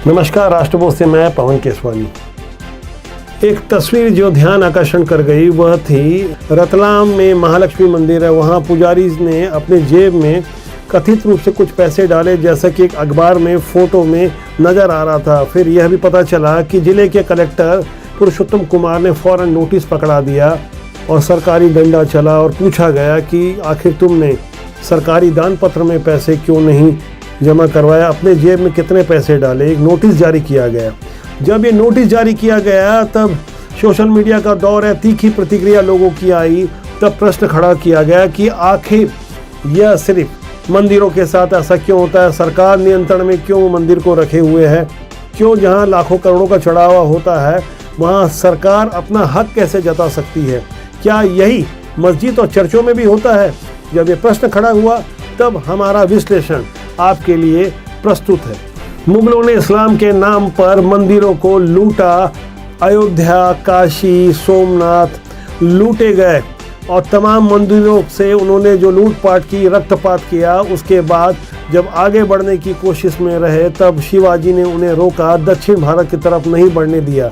नमस्कार, राष्ट्रभोज से मैं पवन केसवानी। एक तस्वीर जो ध्यान आकर्षण कर गई वह थी रतलाम में महालक्ष्मी मंदिर है। वहाँ पुजारी ने अपने जेब में कथित रूप से कुछ पैसे डाले, जैसा कि एक अखबार में फोटो में नज़र आ रहा था। फिर यह भी पता चला कि जिले के कलेक्टर पुरुषोत्तम कुमार ने फौरन नोटिस पकड़ा दिया और सरकारी डंडा चला और पूछा गया कि आखिर तुमने सरकारी दान पत्र में पैसे क्यों नहीं जमा करवाया, अपने जेब में कितने पैसे डाले। एक नोटिस जारी किया गया। जब ये नोटिस जारी किया गया तब सोशल मीडिया का दौर है, तीखी प्रतिक्रिया लोगों की आई। तब प्रश्न खड़ा किया गया कि आखिर यह सिर्फ मंदिरों के साथ ऐसा क्यों होता है, सरकार नियंत्रण में क्यों मंदिर को रखे हुए है, क्यों जहां लाखों करोड़ों का चढ़ावा होता है वहां सरकार अपना हक कैसे जता सकती है, क्या यही मस्जिद और चर्चों में भी होता है। जब ये प्रश्न खड़ा हुआ तब हमारा विश्लेषण आपके लिए प्रस्तुत है। मुगलों ने इस्लाम के नाम पर मंदिरों को लूटा। अयोध्या, काशी, सोमनाथ लूटे गए और तमाम मंदिरों से उन्होंने जो लूटपाट की, रक्तपात किया। उसके बाद जब आगे बढ़ने की कोशिश में रहे तब शिवाजी ने उन्हें रोका, दक्षिण भारत की तरफ नहीं बढ़ने दिया।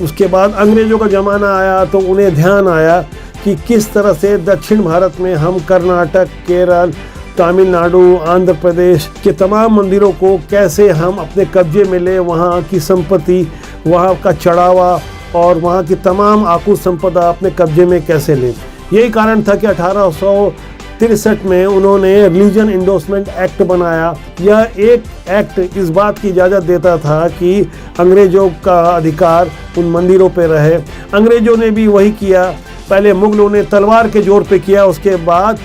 उसके बाद अंग्रेज़ों का ज़माना आया तो उन्हें ध्यान आया कि किस तरह से दक्षिण भारत में हम कर्नाटक, केरल, तमिलनाडु, आंध्र प्रदेश के तमाम मंदिरों को कैसे हम अपने कब्जे में ले, वहाँ की संपत्ति, वहाँ का चढ़ावा और वहाँ की तमाम आकुल संपदा अपने कब्जे में कैसे लें। यही कारण था कि 1863 में उन्होंने रिलीजन इंडोर्समेंट एक्ट बनाया। यह एक एक्ट इस बात की इजाज़त देता था कि अंग्रेज़ों का अधिकार उन मंदिरों पर रहे। अंग्रेज़ों ने भी वही किया। पहले मुगलों ने तलवार के जोर पे किया, उसके बाद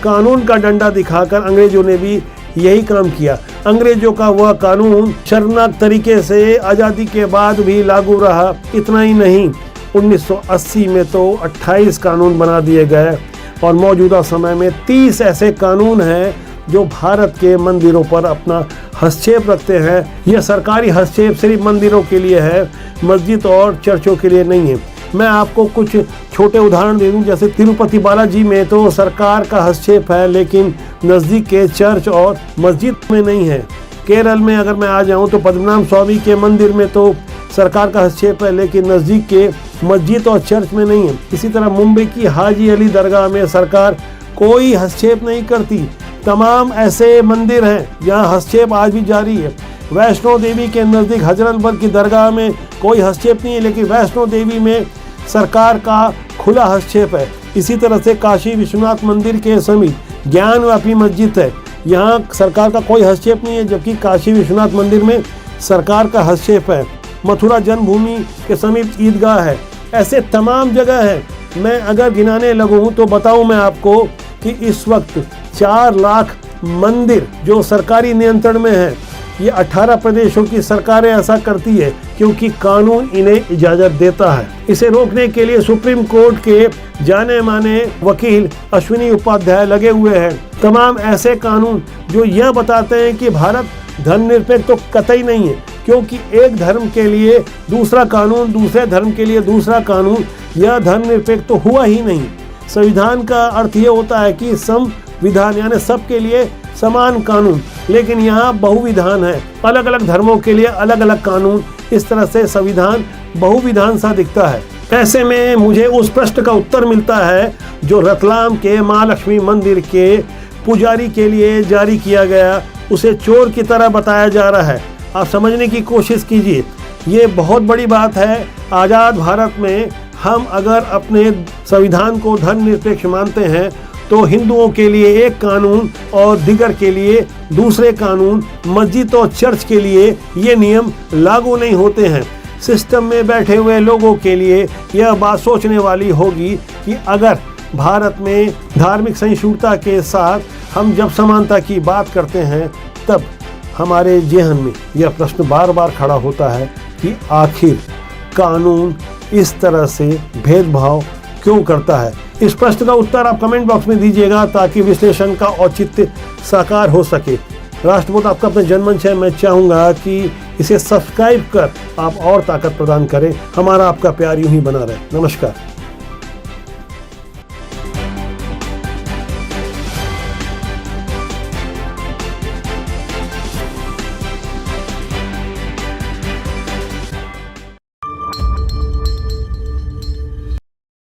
कानून का डंडा दिखाकर अंग्रेज़ों ने भी यही काम किया। अंग्रेज़ों का वह कानून शर्मनाक तरीके से आज़ादी के बाद भी लागू रहा। इतना ही नहीं, 1980 में तो 28 कानून बना दिए गए और मौजूदा समय में 30 ऐसे कानून हैं जो भारत के मंदिरों पर अपना हस्तक्षेप रखते हैं। यह सरकारी हस्तक्षेप सिर्फ मंदिरों के लिए है, मस्जिद और चर्चों के लिए नहीं है। मैं आपको कुछ छोटे उदाहरण दे दूं, जैसे तिरुपति बालाजी में तो सरकार का हस्तक्षेप है लेकिन नज़दीक के चर्च और मस्जिद में नहीं है। केरल में अगर मैं आ जाऊं तो पद्मनाभ स्वामी के मंदिर में तो सरकार का हस्तक्षेप है लेकिन नज़दीक के मस्जिद और चर्च में नहीं है। इसी तरह मुंबई की हाजी अली दरगाह में सरकार कोई हस्तक्षेप नहीं करती। तमाम ऐसे मंदिर हैं जहाँ हस्तक्षेप आज भी जारी है। वैष्णो देवी के नज़दीक हजरतबल की दरगाह में कोई हस्तक्षेप नहीं है लेकिन वैष्णो देवी में सरकार का खुला हस्तक्षेप है। इसी तरह से काशी विश्वनाथ मंदिर के समीप ज्ञानवापी मस्जिद है, यहाँ सरकार का कोई हस्तक्षेप नहीं है, जबकि काशी विश्वनाथ मंदिर में सरकार का हस्तक्षेप है। मथुरा जन्मभूमि के समीप ईदगाह है। ऐसे तमाम जगह है। मैं अगर गिनाने लगूँ तो बताऊँ मैं आपको कि इस वक्त 4 लाख मंदिर जो सरकारी नियंत्रण में है। ये 18 प्रदेशों की सरकारें ऐसा करती है क्योंकि कानून इन्हें इजाज़त देता है। इसे रोकने के लिए सुप्रीम कोर्ट के जाने माने वकील अश्विनी उपाध्याय लगे हुए हैं। तमाम ऐसे कानून जो यह बताते हैं कि भारत धर्मनिरपेक्ष तो कतई नहीं है, क्योंकि एक धर्म के लिए दूसरा कानून, दूसरे धर्म के लिए दूसरा कानून, यह धर्मनिरपेक्ष तो हुआ ही नहीं। संविधान का अर्थ ये होता है कि संविधान यानी सबके लिए समान कानून, लेकिन यहाँ बहुविधान है, अलग अलग धर्मों के लिए अलग अलग कानून। इस तरह से संविधान बहुविधान सा दिखता है। ऐसे में मुझे उस प्रश्न का उत्तर मिलता है जो रतलाम के महालक्ष्मी मंदिर के पुजारी के लिए जारी किया गया। उसे चोर की तरह बताया जा रहा है। आप समझने की कोशिश कीजिए, ये बहुत बड़ी बात है। आज़ाद भारत में हम अगर अपने संविधान को धर्मनिरपेक्ष मानते हैं तो हिंदुओं के लिए एक कानून और दिगर के लिए दूसरे कानून, मस्जिद और चर्च के लिए ये नियम लागू नहीं होते हैं। सिस्टम में बैठे हुए लोगों के लिए यह बात सोचने वाली होगी कि अगर भारत में धार्मिक सहिष्णुता के साथ हम जब समानता की बात करते हैं तब हमारे जेहन में यह प्रश्न बार बार खड़ा होता है कि आखिर कानून इस तरह से भेदभाव क्यों करता है। इस प्रश्न का उत्तर आप कमेंट बॉक्स में दीजिएगा ताकि विश्लेषण का औचित्य साकार हो सके। राष्ट्रभोज आपका अपना जनमंच है। मैं चाहूँगा कि इसे सब्सक्राइब कर आप और ताकत प्रदान करें। हमारा आपका प्यार यूं ही बना रहे। नमस्कार।